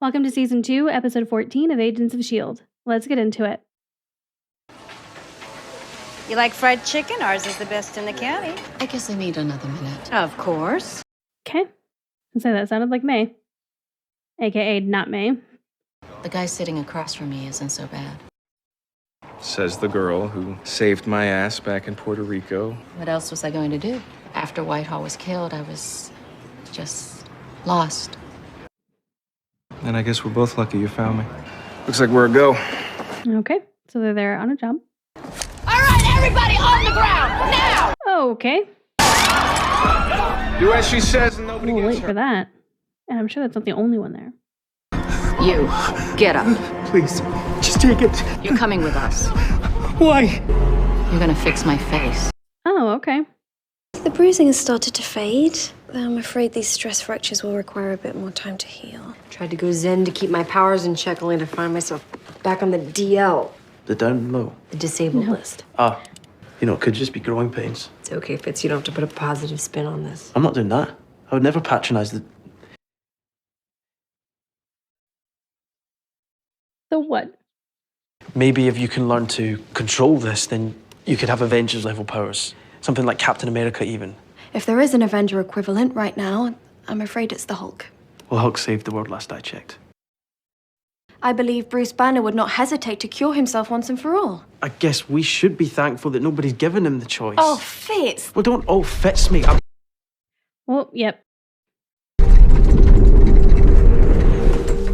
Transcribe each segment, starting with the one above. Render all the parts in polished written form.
Welcome to Season 2, Episode 14 of Agents of S.H.I.E.L.D. Let's get into it. You like fried chicken? Ours is the best in the county. I guess I need another minute. Of course. Okay. So that sounded like May. AKA not May. The guy sitting across from me isn't so bad. Says the girl who saved my ass back in Puerto Rico. What else was I going to do? After Whitehall was killed, I was just lost. And I guess we're both lucky you found me. Looks like we're a go. Okay. So they're there on a jump. All right, everybody on the ground, now! Okay. Do as she says and nobody We'll gets wait hurt. for that. And I'm sure that's not the only one there. You, get up. Please, just take it. You're coming with us. Why? You're gonna fix my face. Oh, okay. The bruising has started to fade. I'm afraid these stress fractures will require a bit more time to heal. Tried to go zen to keep my powers in check, only to find myself back on the DL, The down low. the disabled list. It could just be growing pains. It's okay, Fitz. You don't have to put a positive spin on this. I'm not doing that. I would never patronize the... So what? Maybe if you can learn to control this, then you could have Avengers-level powers. Something like Captain America, even. If there is an Avenger equivalent right now, I'm afraid it's the Hulk. Well, Hulk saved the world last I checked. I believe Bruce Banner would not hesitate to cure himself once and for all. I guess we should be thankful that nobody's given him the choice. Oh, Fitz! Well, don't all fits me. Well, yep.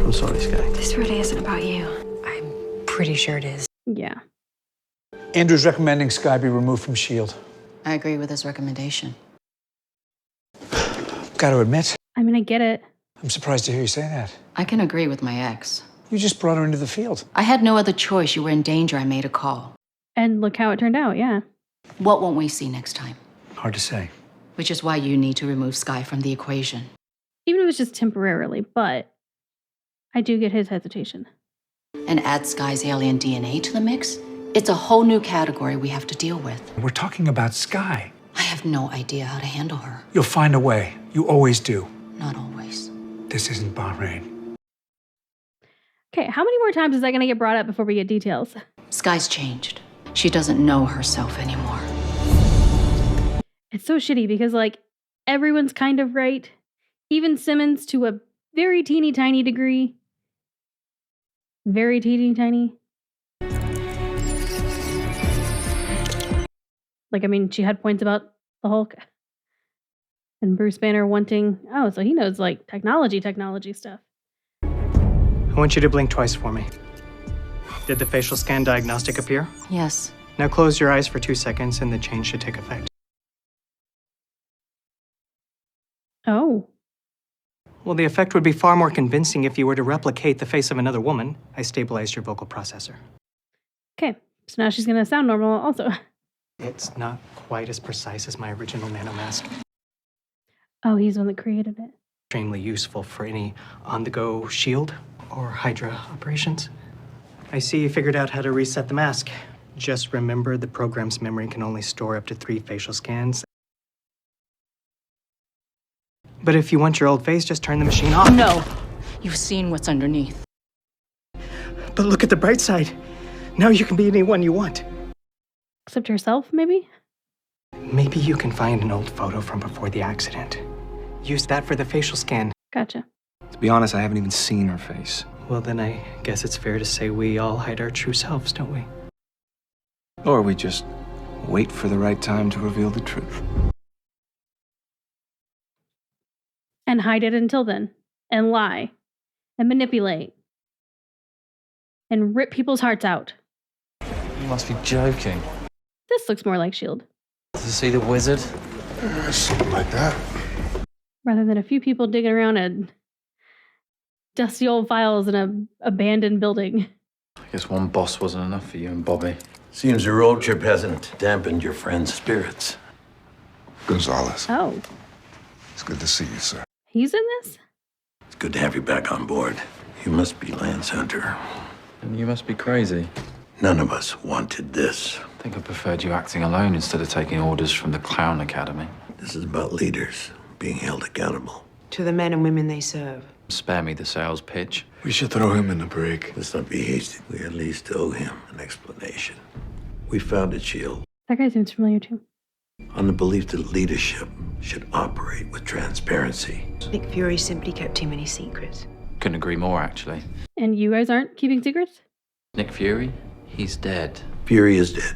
I'm sorry, Sky. This really isn't about you. I'm pretty sure it is. Yeah. Andrew's recommending Sky be removed from S.H.I.E.L.D. I agree with his recommendation. Got to admit, I mean, I get it. I'm surprised to hear you say that. I can agree with my ex. You just brought her into the field. I had no other choice. You were in danger. I made a call. And look how it turned out, yeah. What won't we see next time? Hard to say. Which is why you need to remove Sky from the equation. Even if it's just temporarily, but I do get his hesitation. And add Sky's alien DNA to the mix? It's a whole new category we have to deal with. We're talking about Sky. I have no idea how to handle her. You'll find a way. You always do. Not always. This isn't Bahrain. Okay, how many more times is that going to get brought up before we get details? Sky's changed. She doesn't know herself anymore. It's so shitty because, like, everyone's kind of right. Even Simmons to a very teeny tiny degree. Very teeny tiny. Like, I mean, she had points about the Hulk. And Bruce Banner wanting... Oh, so he knows, like, technology stuff. I want you to blink twice for me. Did the facial scan diagnostic appear? Yes. Now close your eyes for 2 seconds and the change should take effect. Oh. Well, the effect would be far more convincing if you were to replicate the face of another woman. I stabilized your vocal processor. Okay, so now she's going to sound normal also. It's not quite as precise as my original nanomask. Oh, he's the one that created it. Extremely useful for any on-the-go S.H.I.E.L.D. or Hydra operations. I see you figured out how to reset the mask. Just remember the program's memory can only store up to 3 facial scans. But if you want your old face, just turn the machine off. No. You've seen what's underneath. But look at the bright side. Now you can be anyone you want. Except herself, maybe? Maybe you can find an old photo from before the accident. Use that for the facial scan. Gotcha. To be honest, I haven't even seen her face. Well, then I guess it's fair to say we all hide our true selves, don't we? Or we just wait for the right time to reveal the truth. And hide it until then. And lie. And manipulate. And rip people's hearts out. You must be joking. This looks more like S.H.I.E.L.D. To see the wizard? Something like that. Rather than a few people digging around in dusty old files in an abandoned building. I guess one boss wasn't enough for you and Bobby. Seems the road trip hasn't dampened your friend's spirits. Gonzalez, Oh, it's good to see you, sir. he's in this? It's good to have you back on board. You must be Lance Hunter. And you must be crazy. None of us wanted this. I think I preferred you acting alone instead of taking orders from the Clown Academy. This is about leaders being held accountable. To the men and women they serve. Spare me the sales pitch. We should throw him in the break. Let's not be hasty. We at least owe him an explanation. We founded S.H.I.E.L.D. That guy seems familiar too. on the belief that leadership should operate with transparency. Nick Fury simply kept too many secrets. Couldn't agree more, actually. And you guys aren't keeping secrets? Nick Fury? He's dead. Fury is dead,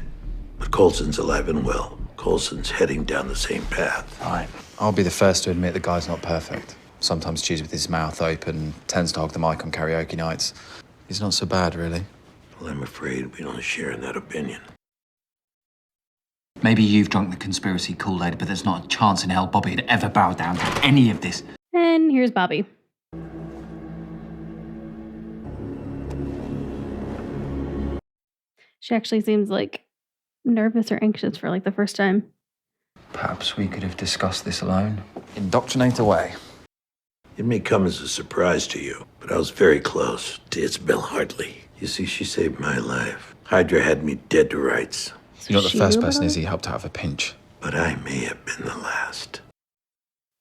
but Coulson's alive and well. Coulson's heading down the same path. All right. I'll be the first to admit the guy's not perfect. Sometimes chews with his mouth open, tends to hog the mic on karaoke nights. He's not so bad, really. Well, I'm afraid we don't share in that opinion. Maybe you've drunk the conspiracy Kool-Aid, but there's not a chance in hell Bobby would ever bow down to any of this. And here's Bobby. She actually seems like nervous or anxious for like the first time. Perhaps we could have discussed this alone. Indoctrinate away. It may come as a surprise to you, but I was very close to Isabel Hartley. You see, she saved my life. Hydra had me dead to rights. You're not the first person Izzy helped out of a pinch. But I may have been the last.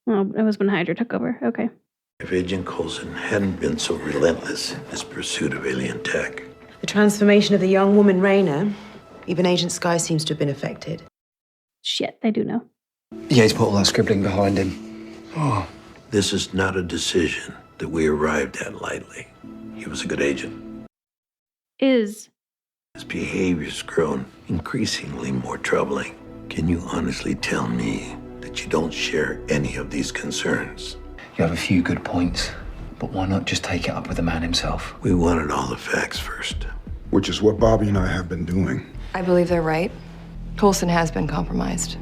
Oh, it was when Hydra took over. Okay. If Agent Coulson hadn't been so relentless in his pursuit of alien tech. The transformation of the young woman, Raina, even Agent S.H.I.E.L.D. seems to have been affected. Shit, they do know. Yeah, he's put all that scribbling behind him. Oh, this is not a decision that we arrived at lightly. He was a good agent. His behavior's grown increasingly more troubling. Can you honestly tell me that you don't share any of these concerns? You have a few good points, but why not just take it up with the man himself? We wanted all the facts first. Which is what Bobby and I have been doing. I believe they're right. Coulson has been compromised.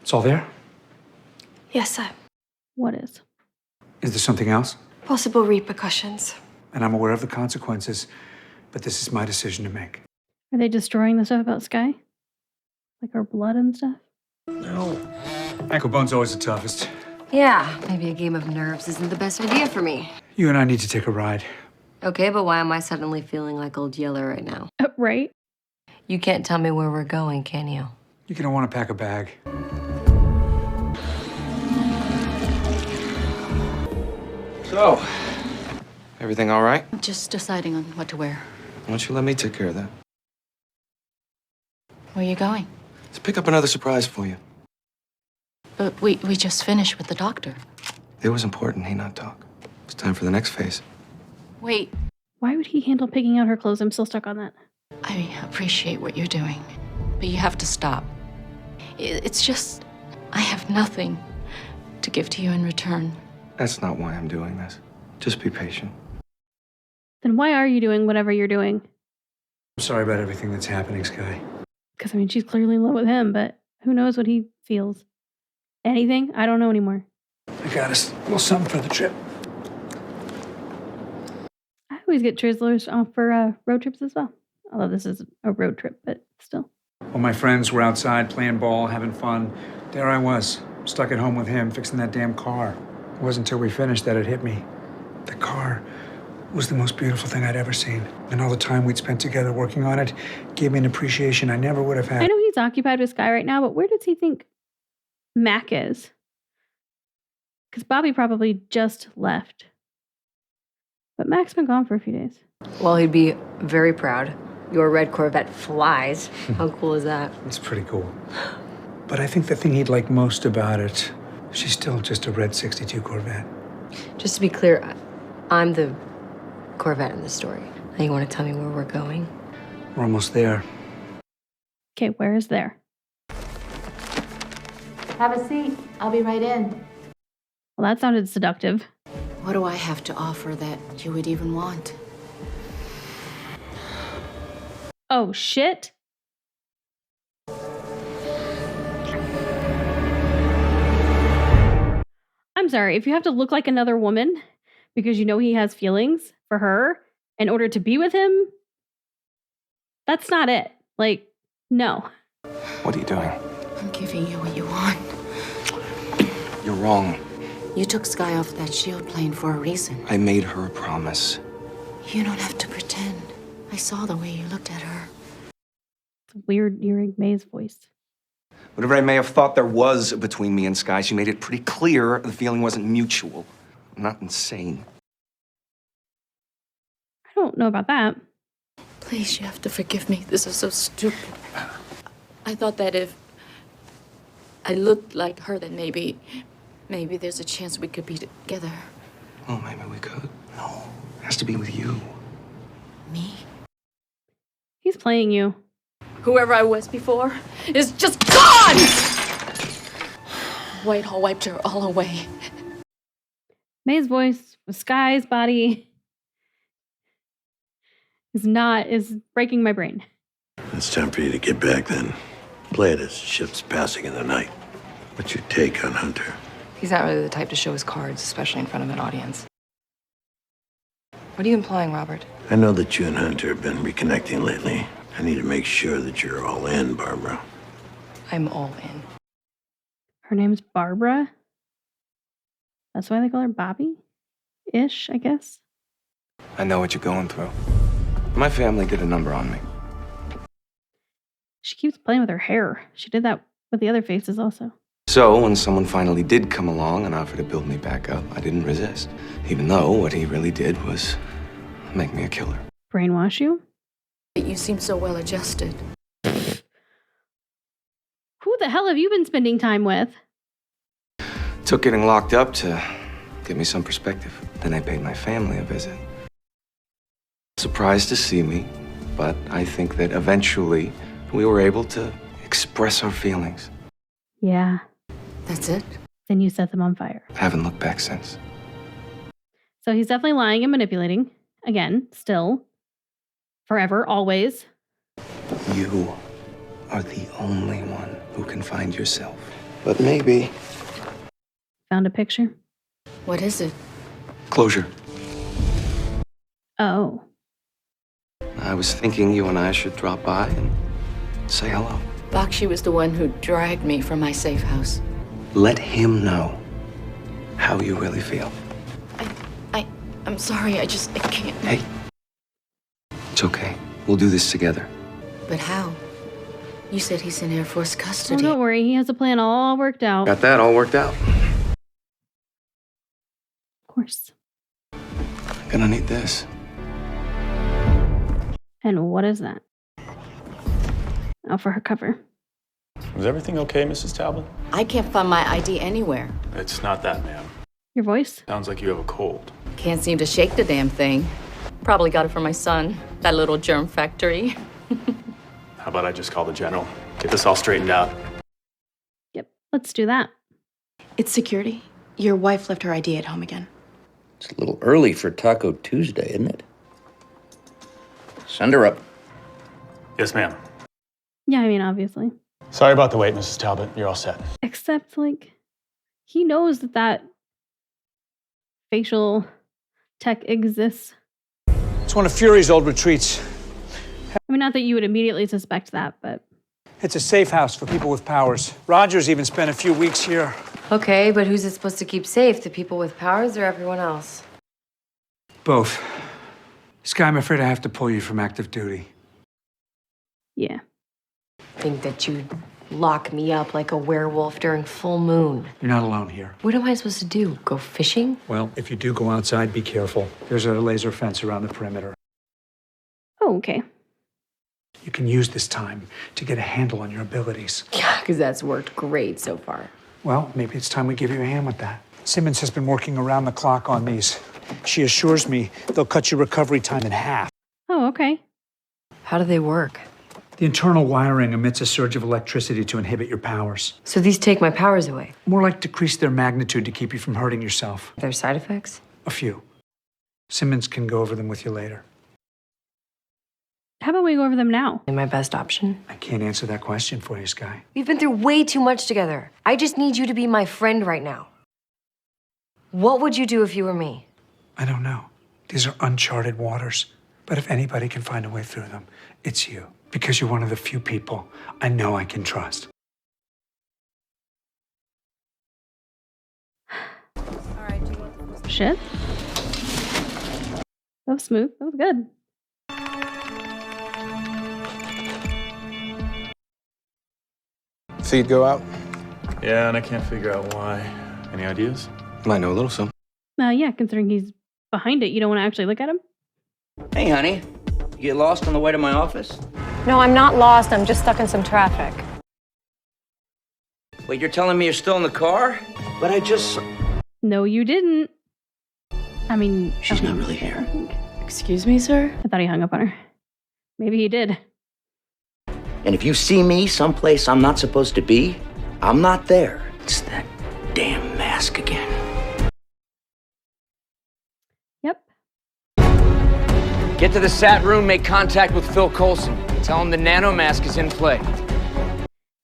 It's all there? Yes, sir. What is? Is there something else? Possible repercussions. And I'm aware of the consequences, but this is my decision to make. Are they destroying the stuff about Sky? Like her blood and stuff? No. Ankle bone's always the toughest. Yeah, maybe a game of nerves isn't the best idea for me. You and I need to take a ride. Okay, but why am I suddenly feeling like Old Yeller right now? Right? You can't tell me where we're going, can you? You're gonna want to pack a bag. So, everything all right? Just deciding on what to wear. Why don't you let me take care of that? Where are you going? Let's pick up another surprise for you. But we just finished with the doctor. It was important he not talk. It's time for the next phase. Wait, Why would he handle picking out her clothes? I'm still stuck on that. I appreciate what you're doing, but you have to stop. It's just, I have nothing to give to you in return. That's not why I'm doing this. Just be patient. Then why are you doing whatever you're doing? I'm sorry about everything that's happening, Sky. Because, I mean, she's clearly in love with him, but who knows what he feels? Anything? I don't know anymore. I got us a little something for the trip. I always get Twizzlers off for road trips as well. Although this is a road trip, but still. All my friends were outside playing ball, having fun. There I was, stuck at home with him, fixing that damn car. It wasn't until we finished that it hit me. The car was the most beautiful thing I'd ever seen. And all the time we'd spent together working on it gave me an appreciation I never would have had. I know he's occupied with Sky right now, but where does he think Mac is? Because Bobby probably just left. But Mac's been gone for a few days. Well, he'd be very proud. Your red Corvette flies. How cool is that? It's pretty cool. But I think the thing he'd like most about it, she's still just a red 62 Corvette. Just to be clear, I'm the Corvette in the story. Now you want to tell me where we're going? We're almost there. Okay, where is there? Have a seat. I'll be right in. Well, that sounded seductive. What do I have to offer that you would even want? Oh, shit. I'm sorry, if you have to look like another woman because you know he has feelings for her in order to be with him, that's not it. Like, no. What are you doing? I'm giving you what you want. You're wrong. You took Sky off that S.H.I.E.L.D. plane for a reason. I made her a promise. You don't have to pretend. I saw the way you looked at her. weird hearing May's voice. Whatever I may have thought there was between me and Sky, she made it pretty clear the feeling wasn't mutual. I'm not insane. I don't know about that. Please, you have to forgive me. This is so stupid. I thought that if I looked like her, then maybe there's a chance we could be together. Oh, maybe we could. No, it has to be with you. Me? He's playing you. Whoever I was before is just gone! Whitehall wiped her all away. May's voice with Sky's body is breaking my brain. It's time for you to get back then. Play it as ships passing in the night. What's your take on Hunter? He's not really the type to show his cards, especially in front of an audience. What are you implying, Robert? I know that you and Hunter have been reconnecting lately. I need to make sure that you're all in, Barbara. I'm all in. Her name's Barbara. That's why they call her Bobby-ish, I guess. I know what you're going through. My family did a number on me. She keeps playing with her hair. She did that with the other faces also. So when someone finally did come along and offer to build me back up, I didn't resist. Even though what he really did was make me a killer. Brainwash you? You seem so well adjusted. Who the hell have you been spending time with? Took getting locked up to give me some perspective. Then I paid my family a visit. Surprised to see me, but I think that eventually we were able to express our feelings. Yeah. That's it? Then you set them on fire. I haven't looked back since. So he's definitely lying and manipulating. Again, still. Forever, always. You are the only one who can find yourself. But maybe. Found a picture? What is it? Closure. Oh. I was thinking you and I should drop by and say hello. Bakshi was the one who dragged me from my safe house. Let him know how you really feel. I'm sorry, I can't. Hey. It's okay. We'll do this together. But how? You said he's in Air Force Oh, custody. don't worry. He has a plan all worked out. Got that all worked out. Of course. Gonna need this. And what is that? Oh, for her cover. Is everything okay, Mrs. Talbot? I can't find my ID anywhere. It's not that, ma'am. Your voice? Sounds like you have a cold. Can't seem to shake the damn thing. Probably got it from my son, that little germ factory. How about I just call the general? Get this all straightened out. Yep, let's do that. It's security. Your wife left her ID at home again. It's a little early for Taco Tuesday, isn't it? Send her up. Yes, ma'am. Yeah, I mean, obviously. Sorry about the wait, Mrs. Talbot. You're all set. Except, like, he knows that facial tech exists. It's one of Fury's old retreats. I mean, not that you would immediately suspect that, but... It's a safe house for people with powers. Rogers even spent a few weeks here. Okay, but who's it supposed to keep safe? The people with powers or everyone else? Both. Sky, I'm afraid I have to pull you from active duty. Yeah. Think that you'd lock me up like a werewolf during full moon. You're not alone here. What am I supposed to do? Go fishing? Well, if you do go outside, be careful. There's a laser fence around the perimeter. Oh, okay. You can use this time to get a handle on your abilities. Yeah, because that's worked great so far. Well, maybe it's time we give you a hand with that. Simmons has been working around the clock on these. She assures me they'll cut your recovery time in half. Oh, okay. How do they work? The internal wiring emits a surge of electricity to inhibit your powers. So these take my powers away? More like decrease their magnitude to keep you from hurting yourself. Are there side effects? A few. Simmons can go over them with you later. How about we go over them now? My best option? I can't answer that question for you, Sky. We've been through way too much together. I just need you to be my friend right now. What would you do if you were me? I don't know. These are uncharted waters. But if anybody can find a way through them, it's you. Because you're one of the few people I know I can trust. Shit. That was smooth. That was good. Feed go out? Yeah, and I can't figure out why. Any ideas? Might know a little something. Yeah, considering he's behind it, you don't want to actually look at him? Hey, honey. You get lost on the way to my office? No, I'm not lost. I'm just stuck in some traffic. Wait, you're telling me you're still in the car? But I just... No, you didn't. I mean... She's not really here. Excuse me, sir? I thought he hung up on her. Maybe he did. And if you see me someplace I'm not supposed to be, I'm not there. It's that damn mask again. Yep. Get to the SAT room, make contact with Phil Coulson. Tell him the nanomask is in play.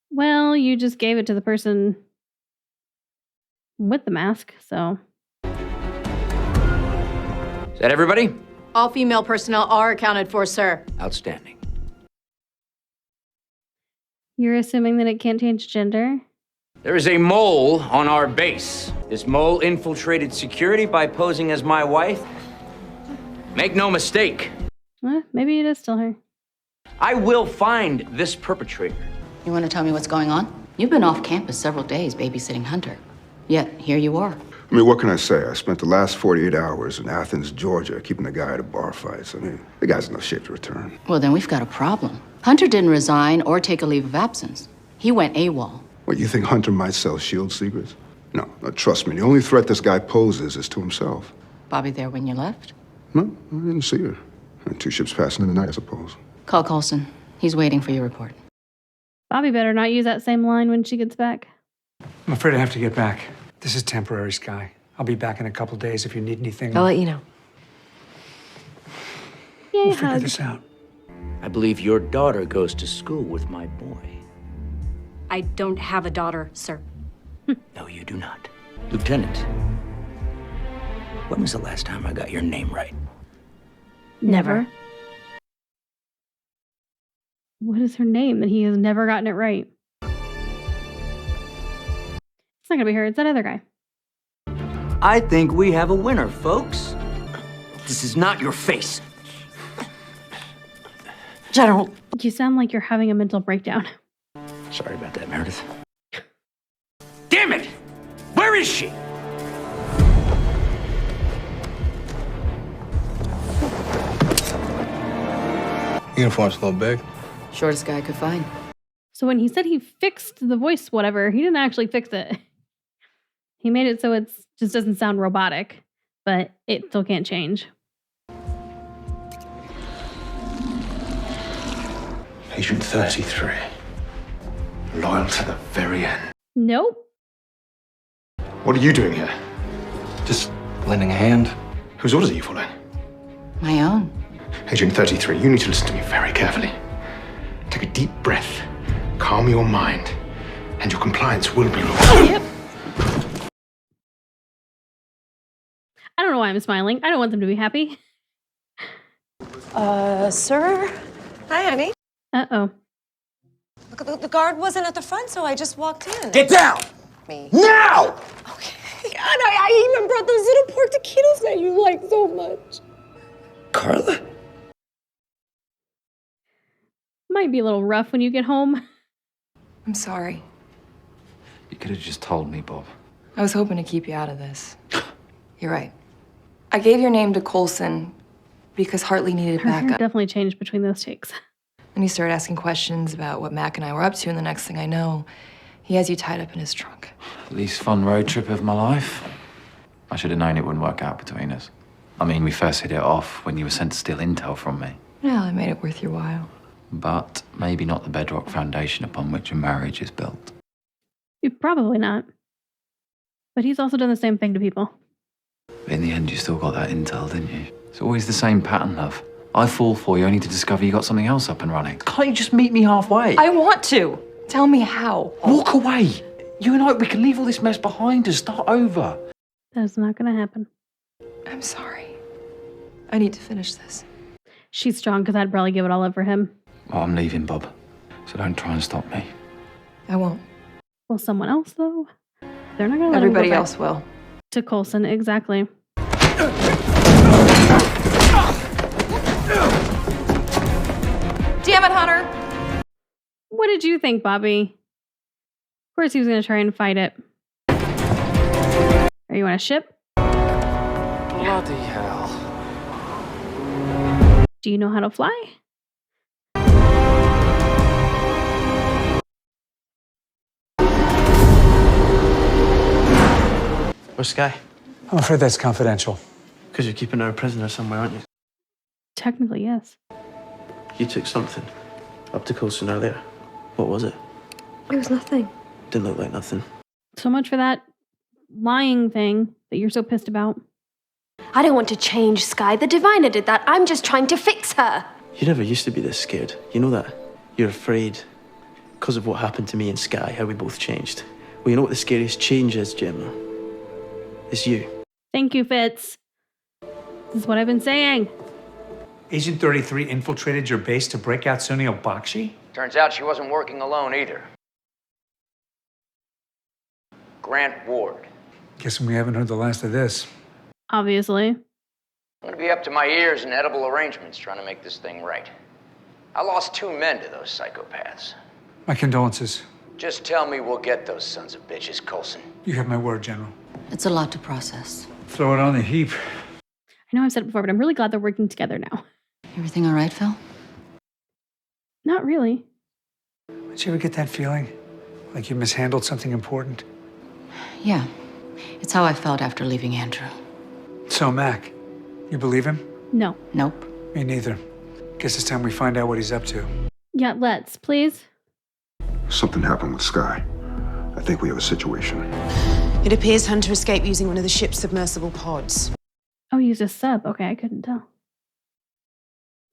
Well, you just gave it to the person with the mask, so... Is that everybody? All female personnel are accounted for, sir. Outstanding. You're assuming that it can't change gender? There is a mole on our base. This mole infiltrated security by posing as my wife. Make no mistake. Maybe it is still her. I will find this perpetrator. You want to tell me what's going on? You've been off campus several days babysitting Hunter. Yet, here you are. I mean, what can I say? I spent the last 48 hours in Athens, Georgia, keeping the guy out of bar fights. I mean, the guy's in no shape to return. Well, then we've got a problem. Hunter didn't resign or take a leave of absence. He went AWOL. What, you think Hunter might sell S.H.I.E.L.D. secrets? No, trust me, the only threat this guy poses is to himself. Bobby there when you left? No, I didn't see her. 2 ships passing in the night, I suppose. Call Coulson. He's waiting for your report. Bobby better not use that same line when she gets back. I'm afraid I have to get back. This is temporary, Sky. I'll be back in a couple days if you need anything. I'll let you know. Yay, We'll figure this out. I believe your daughter goes to school with my boy. I don't have a daughter, sir. No, you do not. Lieutenant, when was the last time I got your name right? Never. What is her name that he has never gotten it right? It's not gonna be her, it's that other guy. I think we have a winner, folks. This is not your face. General. You sound like you're having a mental breakdown. Sorry about that, Meredith. Damn it! Where is she? Uniform's a little big. Shortest guy I could find. So when he said he fixed the voice, whatever, he didn't actually fix it. He made it so it just doesn't sound robotic, but it still can't change. Agent 33. Loyal to the very end. Nope. What are you doing here? Just lending a hand. Whose orders are you following? My own. Agent 33, you need to listen to me very carefully. Take a deep breath, calm your mind, and your compliance will be rewarded. Yep. I don't know why I'm smiling. I don't want them to be happy. Sir? Hi, honey. Uh-oh. Look, the guard wasn't at the front, so I just walked in. Get down! Me. Now! And I even brought those little pork taquitos that you like so much. Carla? Might be a little rough when you get home. I'm sorry. You could have just told me, Bob. I was hoping to keep you out of this. You're right. I gave your name to Coulson because Hartley needed Her hair backup. definitely changed between those takes. And he started asking questions about what Mac and I were up to, and the next thing I know, he has you tied up in his trunk. Least fun road trip of my life. I should have known it wouldn't work out between us. I mean, we first hit it off when you were sent to steal intel from me. Well, I made it worth your while. But maybe not the bedrock foundation upon which a marriage is built. Probably not. But he's also done the same thing to people. But in the end, you still got that intel, didn't you? It's always the same pattern, love. I fall for you only to discover you got something else up and running. Can't you just meet me halfway? I want to. Tell me how. Walk away. You and I, we can leave all this mess behind and start over. That's not gonna happen. I'm sorry. I need to finish this. She's strong because I'd probably give it all up for him. Well, I'm leaving, Bob. So don't try and stop me. I won't. Well, someone else, though? They're not gonna let Everybody him go back else will. to Coulson, exactly. Damn it, Hunter! What did you think, Bobby? course he was going to try and fight it. Are you on a ship? Bloody hell. Do you know how to fly? Where's Sky? I'm afraid that's confidential. Because you're keeping her a prisoner somewhere, aren't you? Technically, yes. You took something up to Coulson earlier. What was it? It was nothing. Didn't look like nothing. So much for that lying thing that you're so pissed about. I don't want to change Sky. The diviner did that. I'm just trying to fix her. You never used to be this scared. You know that? You're afraid because of what happened to me and Sky, how we both changed. Well, you know what the scariest change is, Gemma? It's you. Thank you, Fitz. This is what I've been saying. Agent 33 infiltrated your base to break out Sunil Bakshi? Turns out she wasn't working alone either. Grant Ward. Guessing we haven't heard the last of this. Obviously. I'm gonna be up to my ears in edible arrangements trying to make this thing right. I lost 2 men to those psychopaths. My condolences. Just tell me we'll get those sons of bitches, Coulson. You have my word, General. It's a lot to process. Throw it on the heap. I know I've said it before, but I'm really glad they're working together now. Everything all right, Phil? Not really. Did you ever get that feeling? Like you mishandled something important? Yeah. It's how I felt after leaving Andrew. So, Mac, you believe him? No. Nope. Me neither. Guess it's time we find out what he's up to. Yeah, let's, please. Something happened with Sky. I think we have a situation. It appears Hunter escaped using one of the ship's submersible pods. Oh, he used a sub. Okay, I couldn't tell.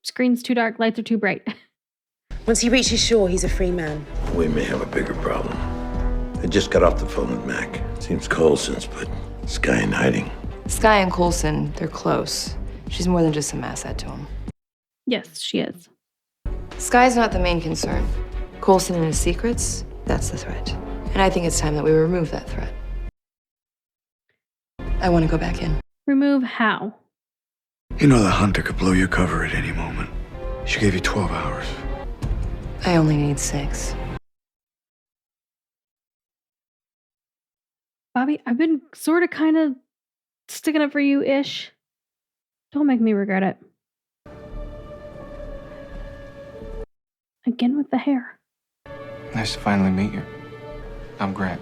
Screen's too dark, lights are too bright. Once he reaches shore, he's a free man. We may have a bigger problem. I just got off the phone with Mac. Seems Coulson's put Sky in hiding. Sky and Coulson, they're close. She's more than just some asset to him. Yes, she is. Sky's not the main concern. Coulson and his secrets, that's the threat. And I think it's time that we remove that threat. I want to go back in. Remove how? You know the Hunter could blow your cover at any moment. She gave you 12 hours. I only need 6. Bobby, I've been sort of kind of sticking up for you-ish. Don't make me regret it. Again with the hair. Nice to finally meet you. I'm Grant.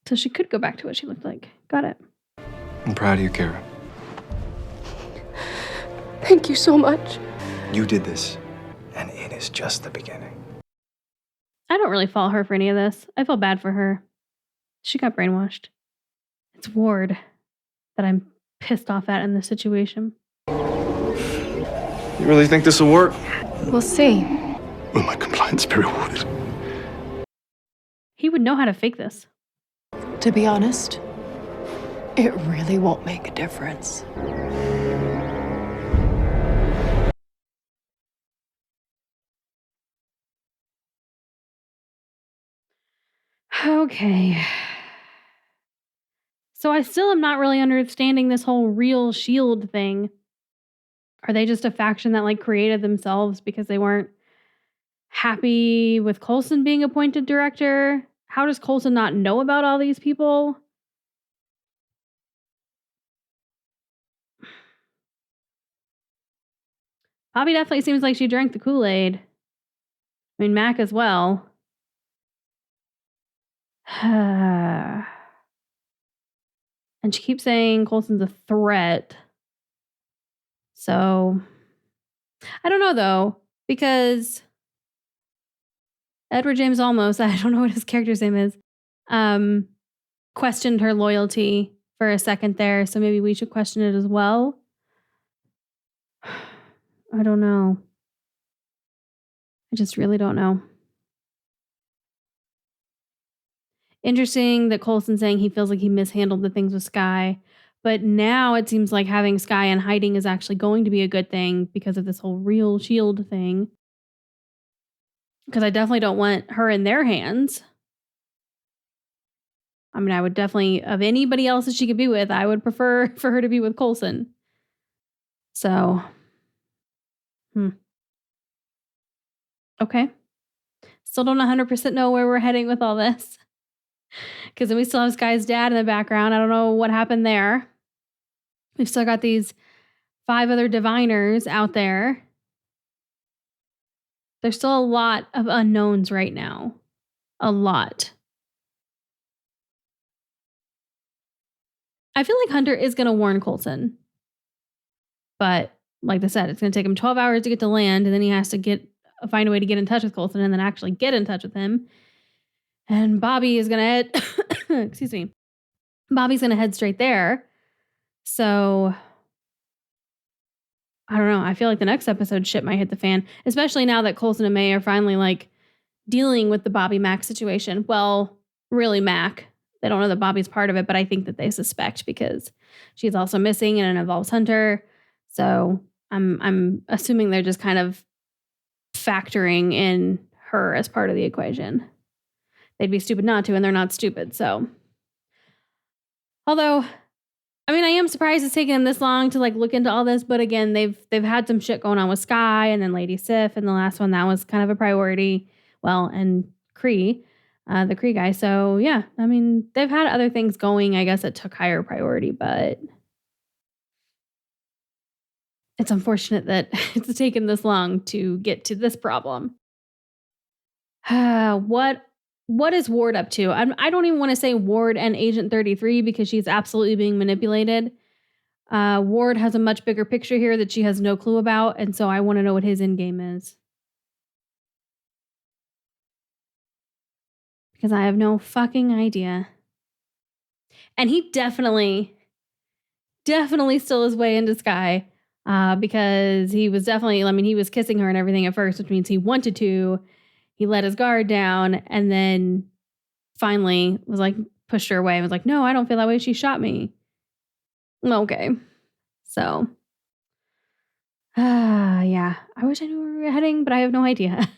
So she could go back to what she looked like. Got it. I'm proud of you, Kara. Thank you so much. You did this, and it is just the beginning. I don't really fault her for any of this. I feel bad for her. She got brainwashed. It's Ward that I'm pissed off at in this situation. You really think this will work? We'll see. Will my compliance be rewarded? He would know how to fake this. To be honest, it really won't make a difference. Okay. So I still am not really understanding this whole real S.H.I.E.L.D. thing. Are they just a faction that like created themselves because they weren't happy with Coulson being appointed director? How does Coulson not know about all these people? Bobby definitely seems like she drank the Kool-Aid. I mean, Mac as well. And she keeps saying Coulson's a threat. So, I don't know though, because Edward James Olmos, I don't know what his character's name is, questioned her loyalty for a second there, so maybe we should question it as well. I don't know. I just really don't know. Interesting that Coulson's saying he feels like he mishandled the things with Sky, but now it seems like having Sky in hiding is actually going to be a good thing because of this whole real S.H.I.E.L.D. thing. Because I definitely don't want her in their hands. I mean, I would definitely, of anybody else that she could be with, I would prefer for her to be with Coulson. So, okay. Still don't 100% know where we're heading with all this. Because then we still have Sky's dad in the background. I don't know what happened there. We've still got these 5 other diviners out there. There's still a lot of unknowns right now. A lot. I feel like Hunter is going to warn Coulson. But like I said, it's going to take him 12 hours to get to land, and then he has to find a way to get in touch with Coulson and then actually get in touch with him. And Bobby is going to head, excuse me, Bobby's going to head straight there. So I don't know. I feel like the next episode shit might hit the fan, especially now that Coulson and May are finally like dealing with the Bobby Mac situation. Well, really Mac. They don't know that Bobby's part of it, but I think that they suspect because she's also missing and it involves Hunter. So I'm assuming they're just kind of factoring in her as part of the equation. They'd be stupid not to, and they're not stupid. So, although, I mean, I am surprised it's taken them this long to like look into all this. But again, they've had some shit going on with Sky and then Lady Sif, and the last one that was kind of a priority. Well, and Kree, the Kree guy. So yeah, I mean, they've had other things going. I guess it took higher priority, but it's unfortunate that it's taken this long to get to this problem. What is Ward up to? I don't even want to say Ward and Agent 33 because she's absolutely being manipulated. Ward has a much bigger picture here that she has no clue about, and so I want to know what his end game is. Because I have no fucking idea. And he definitely still his way into Sky. Because he was definitely, I mean, he was kissing her and everything at first, which means he wanted to. He let his guard down and then finally was like, pushed her away and was like, no, I don't feel that way. She shot me. Okay. So, yeah, I wish I knew where we were heading, but I have no idea.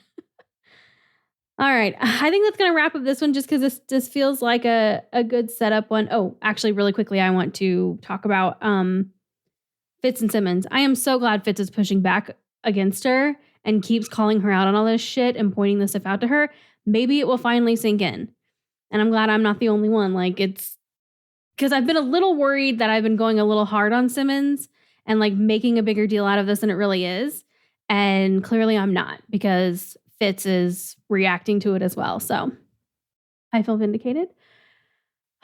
All right. I think that's going to wrap up this one just because this feels like a good setup one. Oh, actually, really quickly, I want to talk about Fitz and Simmons. I am so glad Fitz is pushing back against her and keeps calling her out on all this shit and pointing this stuff out to her. Maybe it will finally sink in. And I'm glad I'm not the only one. Like, it's because I've been a little worried that I've been going a little hard on Simmons and like making a bigger deal out of this than it really is. And clearly I'm not because Fitz is reacting to it as well. So I feel vindicated.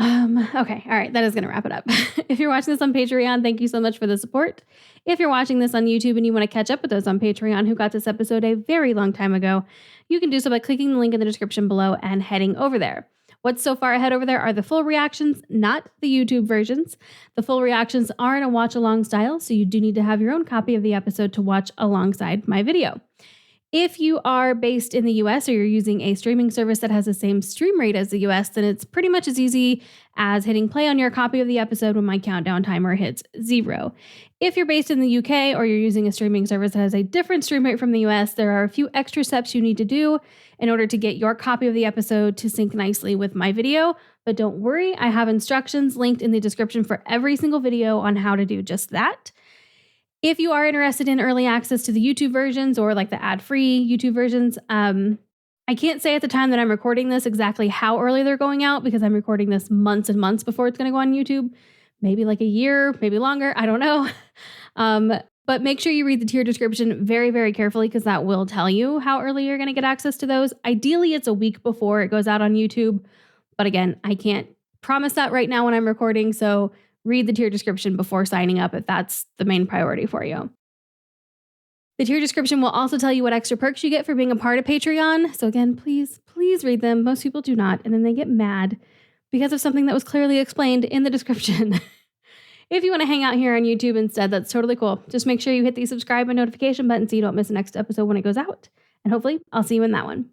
Okay. All right. That is going to wrap it up. If you're watching this on Patreon, thank you so much for the support. If you're watching this on YouTube and you want to catch up with those on Patreon who got this episode a very long time ago, you can do so by clicking the link in the description below and heading over there. What's so far ahead over there are the full reactions, not the YouTube versions. The full reactions are in a watch along style, so you do need to have your own copy of the episode to watch alongside my video. If you are based in the US or you're using a streaming service that has the same stream rate as the US, then it's pretty much as easy as hitting play on your copy of the episode when my countdown timer hits 0. If you're based in the UK or you're using a streaming service that has a different stream rate from the US, there are a few extra steps you need to do in order to get your copy of the episode to sync nicely with my video. But don't worry, I have instructions linked in the description for every single video on how to do just that. If you are interested in early access to the YouTube versions or like the ad-free YouTube versions, I can't say at the time that I'm recording this exactly how early they're going out because I'm recording this months and months before it's going to go on YouTube. Maybe like a year, maybe longer. I don't know. But make sure you read the tier description very, very carefully because that will tell you how early you're going to get access to those. Ideally, it's a week before it goes out on YouTube. But again, I can't promise that right now when I'm recording. So read the tier description before signing up if that's the main priority for you. The tier description will also tell you what extra perks you get for being a part of Patreon. So again, please read them. Most people do not, and then they get mad because of something that was clearly explained in the description. If you want to hang out here on YouTube instead, that's totally cool. Just make sure you hit the subscribe and notification button so you don't miss the next episode when it goes out. And hopefully, I'll see you in that one.